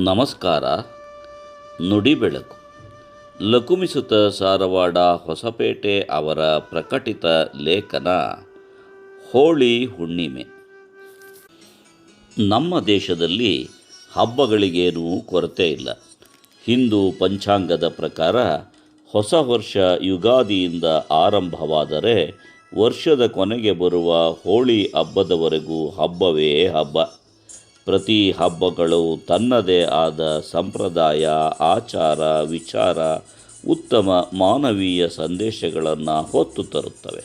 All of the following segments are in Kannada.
ನಮಸ್ಕಾರ. ನುಡಿಬೆಳಕು ಲಕುಮಿಸುತ ಸಾರವಾಡ ಹೊಸಪೇಟೆ ಅವರ ಪ್ರಕಟಿತ ಲೇಖನ ಹೋಳಿ ಹುಣ್ಣಿಮೆ. ನಮ್ಮ ದೇಶದಲ್ಲಿ ಹಬ್ಬಗಳಿಗೇನೂ ಕೊರತೆ ಇಲ್ಲ. ಹಿಂದೂ ಪಂಚಾಂಗದ ಪ್ರಕಾರ ಹೊಸ ವರ್ಷ ಯುಗಾದಿಯಿಂದ ಆರಂಭವಾದರೆ ವರ್ಷದ ಕೊನೆಗೆ ಬರುವ ಹೋಳಿ ಹಬ್ಬದವರೆಗೂ ಹಬ್ಬವೇ ಹಬ್ಬ. ಪ್ರತಿ ಹಬ್ಬಗಳು ತನ್ನದೇ ಆದ ಸಂಪ್ರದಾಯ, ಆಚಾರ, ವಿಚಾರ, ಉತ್ತಮ ಮಾನವೀಯ ಸಂದೇಶಗಳನ್ನು ಹೊತ್ತು ತರುತ್ತವೆ.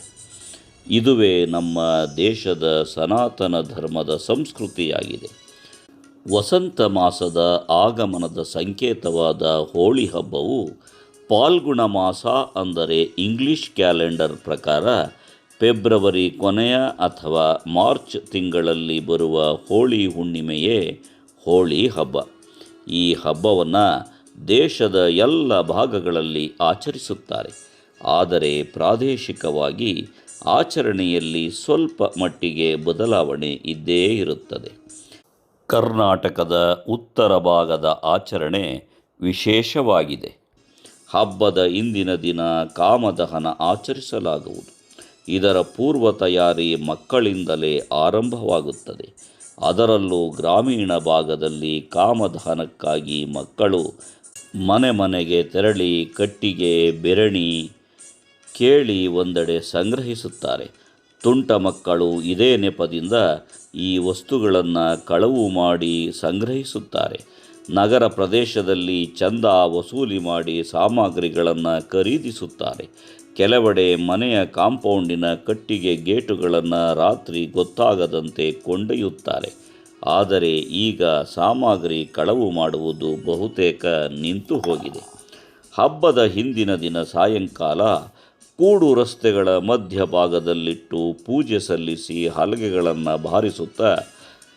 ಇದುವೇ ನಮ್ಮ ದೇಶದ ಸನಾತನ ಧರ್ಮದ ಸಂಸ್ಕೃತಿಯಾಗಿದೆ. ವಸಂತ ಮಾಸದ ಆಗಮನದ ಸಂಕೇತವಾದ ಹೋಳಿ ಹಬ್ಬವು ಫಾಲ್ಗುಣ ಮಾಸ, ಅಂದರೆ ಇಂಗ್ಲಿಷ್ ಕ್ಯಾಲೆಂಡರ್ ಪ್ರಕಾರ ಫೆಬ್ರವರಿ ಕೊನೆಯ ಅಥವಾ ಮಾರ್ಚ್ ತಿಂಗಳಲ್ಲಿ ಬರುವ ಹೋಳಿ ಹುಣ್ಣಿಮೆಯೇ ಹೋಳಿ ಹಬ್ಬ. ಈ ಹಬ್ಬವನ್ನು ದೇಶದ ಎಲ್ಲ ಭಾಗಗಳಲ್ಲಿ ಆಚರಿಸುತ್ತಾರೆ. ಆದರೆ ಪ್ರಾದೇಶಿಕವಾಗಿ ಆಚರಣೆಯಲ್ಲಿ ಸ್ವಲ್ಪ ಮಟ್ಟಿಗೆ ಬದಲಾವಣೆ ಇದ್ದೇ ಇರುತ್ತದೆ. ಕರ್ನಾಟಕದ ಉತ್ತರ ಭಾಗದ ಆಚರಣೆ ವಿಶೇಷವಾಗಿದೆ. ಹಬ್ಬದ ಇಂದಿನ ದಿನ ಕಾಮದಹನ ಆಚರಿಸಲಾಗುವುದು. ಇದರ ಪೂರ್ವ ತಯಾರಿ ಮಕ್ಕಳಿಂದಲೇ ಆರಂಭವಾಗುತ್ತದೆ. ಅದರಲ್ಲೂ ಗ್ರಾಮೀಣ ಭಾಗದಲ್ಲಿ ಕಾಮದಹನಕ್ಕಾಗಿ ಮಕ್ಕಳು ಮನೆ ಮನೆಗೆ ತೆರಳಿ ಕಟ್ಟಿಗೆ, ಬೆರಣಿ, ಕೇಳಿ ಒಂದೆಡೆ ಸಂಗ್ರಹಿಸುತ್ತಾರೆ. ತುಂಟ ಮಕ್ಕಳು ಇದೇ ನೆಪದಿಂದ ಈ ವಸ್ತುಗಳನ್ನು ಕಳವು ಮಾಡಿ ಸಂಗ್ರಹಿಸುತ್ತಾರೆ. ನಗರ ಪ್ರದೇಶದಲ್ಲಿ ಚಂದ ವಸೂಲಿ ಮಾಡಿ ಸಾಮಗ್ರಿಗಳನ್ನು ಖರೀದಿಸುತ್ತಾರೆ. ಕೆಲವೆಡೆ ಮನೆಯ ಕಾಂಪೌಂಡಿನ ಕಟ್ಟಿಗೆ ಗೇಟುಗಳನ್ನು ರಾತ್ರಿ ಗೊತ್ತಾಗದಂತೆ ಕೊಂಡೊಯ್ಯುತ್ತಾರೆ. ಆದರೆ ಈಗ ಸಾಮಗ್ರಿ ಕಳವು ಮಾಡುವುದು ಬಹುತೇಕ ನಿಂತು ಹೋಗಿದೆ. ಹಬ್ಬದ ಹಿಂದಿನ ದಿನ ಸಾಯಂಕಾಲ ಕೂಡು ರಸ್ತೆಗಳ ಮಧ್ಯಭಾಗದಲ್ಲಿಟ್ಟು ಪೂಜೆ ಸಲ್ಲಿಸಿ ಹಲಗೆಗಳನ್ನು ಬಾರಿಸುತ್ತಾ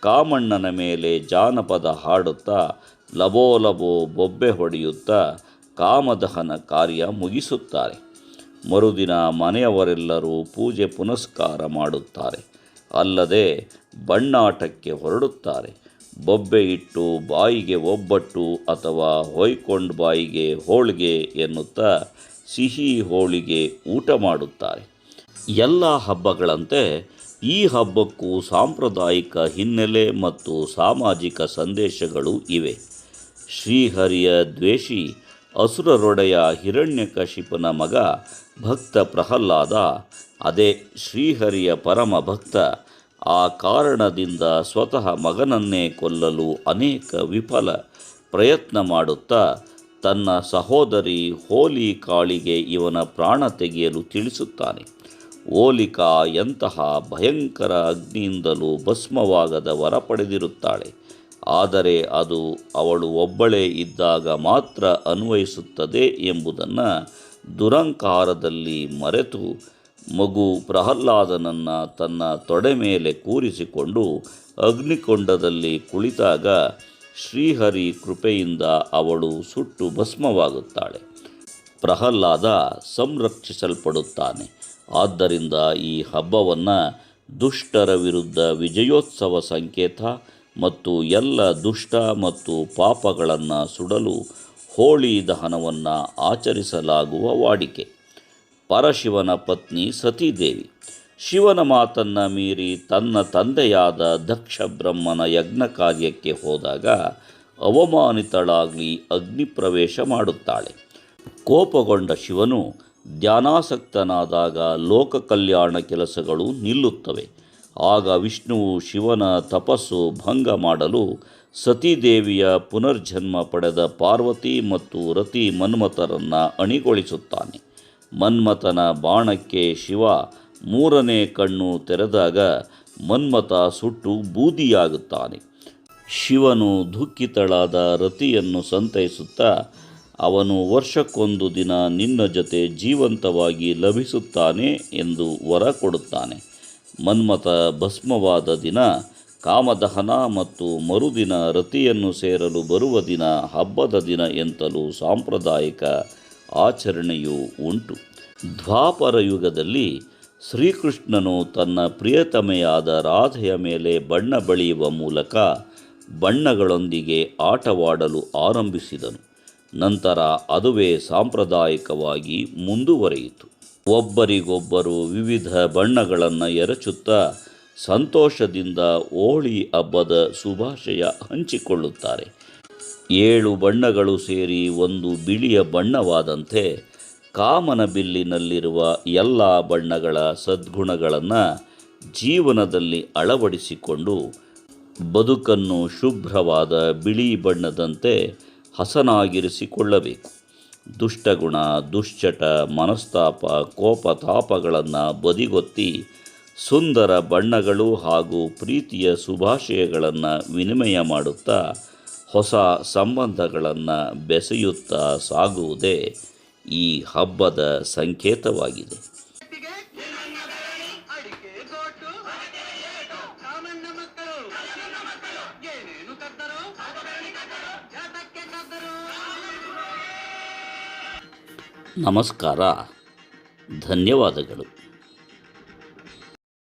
ಕಾಮಣ್ಣನ ಮೇಲೆ ಜಾನಪದ ಹಾಡುತ್ತಾ ಲಬೋ ಲಬೋ ಬೊಬ್ಬೆ ಹೊಡೆಯುತ್ತಾ ಕಾಮದಹನ ಕಾರ್ಯ ಮುಗಿಸುತ್ತಾರೆ. ಮರುದಿನ ಮನೆಯವರೆಲ್ಲರೂ ಪೂಜೆ ಪುನಸ್ಕಾರ ಮಾಡುತ್ತಾರೆ. ಅಲ್ಲದೆ ಬಣ್ಣಾಟಕ್ಕೆ ಹೊರಡುತ್ತಾರೆ. ಬೊಬ್ಬೆ ಇಟ್ಟು ಬಾಯಿಗೆ ಒಬ್ಬಟ್ಟು ಅಥವಾ ಹೊಯ್ಕೊಂಡು ಬಾಯಿಗೆ ಹೋಳಿಗೆ ಎನ್ನುತ್ತಾ ಸಿಹಿ ಹೋಳಿಗೆ ಊಟ ಮಾಡುತ್ತಾರೆ. ಎಲ್ಲ ಹಬ್ಬಗಳಂತೆ ಈ ಹಬ್ಬಕ್ಕೂ ಸಾಂಪ್ರದಾಯಿಕ ಹಿನ್ನೆಲೆ ಮತ್ತು ಸಾಮಾಜಿಕ ಸಂದೇಶಗಳು ಇವೆ. ಶ್ರೀಹರಿಯ ದ್ವೇಷಿ ಅಸುರರೊಡೆಯ ಹಿರಣ್ಯಕಶಿಪನ ಮಗ ಭಕ್ತ ಪ್ರಹ್ಲಾದ ಅದೇ ಶ್ರೀಹರಿಯ ಪರಮ ಭಕ್ತ. ಆ ಕಾರಣದಿಂದ ಸ್ವತಃ ಮಗನನ್ನೇ ಕೊಲ್ಲಲು ಅನೇಕ ವಿಫಲ ಪ್ರಯತ್ನ ಮಾಡುತ್ತಾ ತನ್ನ ಸಹೋದರಿ ಹೋಲಿಕಾಳಿಗೆ ಇವನ ಪ್ರಾಣ ತೆಗೆಯಲು ತಿಳಿಸುತ್ತಾನೆ. ಹೋಲಿಕಾ ಎಂತಹ ಭಯಂಕರ ಅಗ್ನಿಯಿಂದಲೂ ಭಸ್ಮವಾಗದ ವರ ಪಡೆದಿರುತ್ತಾಳೆ. ಆದರೆ ಅದು ಅವಳು ಒಬ್ಬಳೇ ಇದ್ದಾಗ ಮಾತ್ರ ಅನ್ವಯಿಸುತ್ತದೆ ಎಂಬುದನ್ನು ದುರಂಕಾರದಲ್ಲಿ ಮರೆತು ಮಗು ಪ್ರಹ್ಲಾದನನ್ನು ತನ್ನ ತೊಡೆ ಮೇಲೆ ಕೂರಿಸಿಕೊಂಡು ಅಗ್ನಿಕೊಂಡದಲ್ಲಿ ಕುಳಿತಾಗ ಶ್ರೀಹರಿ ಕೃಪೆಯಿಂದ ಅವಳು ಸುಟ್ಟು ಭಸ್ಮವಾಗುತ್ತಾಳೆ. ಪ್ರಹ್ಲಾದ ಸಂರಕ್ಷಿಸಲ್ಪಡುತ್ತಾನೆ. ಆದ್ದರಿಂದ ಈ ಹಬ್ಬವನ್ನು ದುಷ್ಟರ ವಿರುದ್ಧ ವಿಜಯೋತ್ಸವ ಸಂಕೇತ ಮತ್ತು ಎಲ್ಲ ದುಷ್ಟ ಮತ್ತು ಪಾಪಗಳನ್ನು ಸುಡಲು ಹೋಳಿ ದಹನವನ್ನು ಆಚರಿಸಲಾಗುವ ವಾಡಿಕೆ. ಪರಶಿವನ ಪತ್ನಿ ಸತೀದೇವಿ ಶಿವನ ಮಾತನ್ನು ಮೀರಿ ತನ್ನ ತಂದೆಯಾದ ದಕ್ಷ ಬ್ರಹ್ಮನ ಯಜ್ಞ ಕಾರ್ಯಕ್ಕೆ ಹೋದಾಗ ಅವಮಾನಿತಳಾಗಿ ಅಗ್ನಿಪ್ರವೇಶ ಮಾಡುತ್ತಾಳೆ. ಕೋಪಗೊಂಡ ಶಿವನು ಧ್ಯಾನಾಸಕ್ತನಾದಾಗ ಲೋಕ ಕಲ್ಯಾಣ ಕೆಲಸಗಳು ನಿಲ್ಲುತ್ತವೆ. ಆಗ ವಿಷ್ಣುವು ಶಿವನ ತಪಸ್ಸು ಭಂಗ ಮಾಡಲು ಸತೀದೇವಿಯ ಪುನರ್ಜನ್ಮ ಪಡೆದ ಪಾರ್ವತಿ ಮತ್ತು ರತಿ ಮನ್ಮಥರನ್ನು ಅಣಿಗೊಳಿಸುತ್ತಾನೆ. ಮನ್ಮಥನ ಬಾಣಕ್ಕೆ ಶಿವ ಮೂರನೇ ಕಣ್ಣು ತೆರೆದಾಗ ಮನ್ಮಥ ಸುಟ್ಟು ಬೂದಿಯಾಗುತ್ತಾನೆ. ಶಿವನು ದುಃಖಿತಳಾದ ರತಿಯನ್ನು ಸಂತೈಸುತ್ತಾ ಅವನು ವರ್ಷಕ್ಕೊಂದು ದಿನ ನಿನ್ನ ಜೊತೆ ಜೀವಂತವಾಗಿ ಲಭಿಸುತ್ತಾನೆ ಎಂದು ವರ ಕೊಡುತ್ತಾನೆ. ಮನ್ಮಥ ಭಸ್ಮವಾದ ದಿನ ಕಾಮದಹನ ಮತ್ತು ಮರುದಿನ ರತಿಯನ್ನು ಸೇರಲು ಬರುವ ದಿನ ಹಬ್ಬದ ದಿನ ಎಂತಲೂ ಸಾಂಪ್ರದಾಯಿಕ ಆಚರಣೆಯೂ ಉಂಟು. ದ್ವಾಪರ ಯುಗದಲ್ಲಿ ಶ್ರೀಕೃಷ್ಣನು ತನ್ನ ಪ್ರಿಯತಮೆಯಾದ ರಾಧೆಯ ಮೇಲೆ ಬಣ್ಣ ಬಳಿಯುವ ಮೂಲಕ ಬಣ್ಣಗಳೊಂದಿಗೆ ಆಟವಾಡಲು ಆರಂಭಿಸಿದನು. ನಂತರ ಅದುವೇ ಸಾಂಪ್ರದಾಯಿಕವಾಗಿ ಮುಂದುವರಿಯಿತು. ಒಬ್ಬರಿಗೊಬ್ಬರು ವಿವಿಧ ಬಣ್ಣಗಳನ್ನು ಎರಚುತ್ತಾ ಸಂತೋಷದಿಂದ ಹೋಳಿ ಹಬ್ಬದ ಶುಭಾಶಯ ಹಂಚಿಕೊಳ್ಳುತ್ತಾರೆ. 7 ಬಣ್ಣಗಳು ಸೇರಿ ಒಂದು ಬಿಳಿಯ ಬಣ್ಣವಾದಂತೆ ಕಾಮನಬಿಲ್ಲಿನಲ್ಲಿರುವ ಎಲ್ಲ ಬಣ್ಣಗಳ ಸದ್ಗುಣಗಳನ್ನು ಜೀವನದಲ್ಲಿ ಅಳವಡಿಸಿಕೊಂಡು ಬದುಕನ್ನು ಶುಭ್ರವಾದ ಬಿಳಿ ಬಣ್ಣದಂತೆ ಹಸನಾಗಿರಿಸಿಕೊಳ್ಳಬೇಕು. ದುಷ್ಟಗುಣ, ದುಶ್ಚಟ, ಮನಸ್ತಾಪ, ಕೋಪತಾಪಗಳನ್ನು ಬದಿಗೊತ್ತಿ ಸುಂದರ ಬಣ್ಣಗಳು ಹಾಗೂ ಪ್ರೀತಿಯ ಶುಭಾಶಯಗಳನ್ನು ವಿನಿಮಯ ಮಾಡುತ್ತಾ ಹೊಸ ಸಂಬಂಧಗಳನ್ನು ಬೆಸೆಯುತ್ತಾ ಸಾಗುವುದೇ ಈ ಹಬ್ಬದ ಸಂಕೇತವಾಗಿದೆ. ನಮಸ್ಕಾರ, ಧನ್ಯವಾದಗಳು.